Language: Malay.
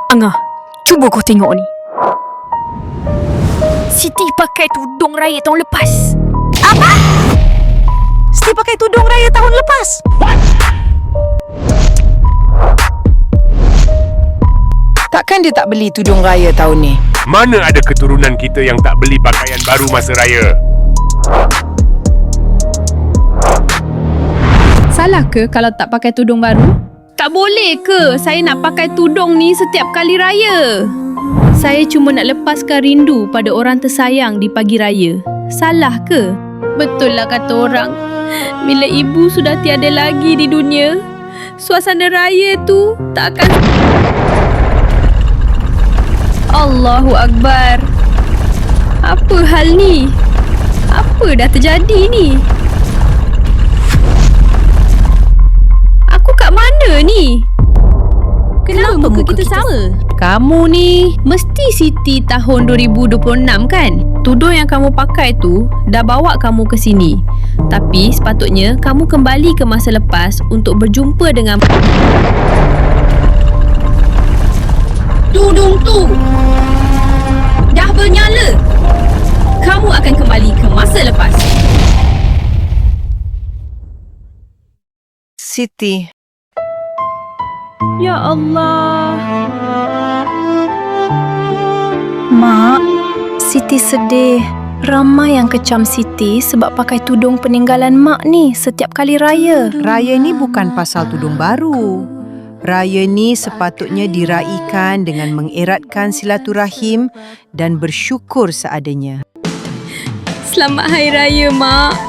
Angah, cuba kau tengok ni. Siti pakai tudung raya tahun lepas. Apa? Siti pakai tudung raya tahun lepas? Takkan dia tak beli tudung raya tahun ni? Mana ada keturunan kita yang tak beli pakaian baru masa raya? Salah ke kalau tak pakai tudung baru? Tak boleh ke saya nak pakai tudung ni setiap kali raya? Saya cuma nak lepaskan rindu pada orang tersayang di pagi raya. Salah ke? Betul lah kata orang. Bila ibu sudah tiada lagi di dunia, suasana raya tu tak akan... Allahu Akbar. Apa hal ni? Apa dah terjadi ni? Aku kat mana ni? Kenapa muka kita sama? Kamu ni mesti Siti tahun 2026 kan? Tudung yang kamu pakai tu dah bawa kamu ke sini. Tapi sepatutnya kamu kembali ke masa lepas untuk berjumpa dengan tudung tu. Dah bernyala. Kamu akan kembali ke masa lepas. Siti. Ya Allah. Mak, Siti sedih. Ramai yang kecam Siti sebab pakai tudung peninggalan mak ni setiap kali raya. Raya ni bukan pasal tudung baru. Raya ni sepatutnya diraikan dengan mengeratkan silaturahim dan bersyukur seadanya. Selamat Hari Raya, Mak.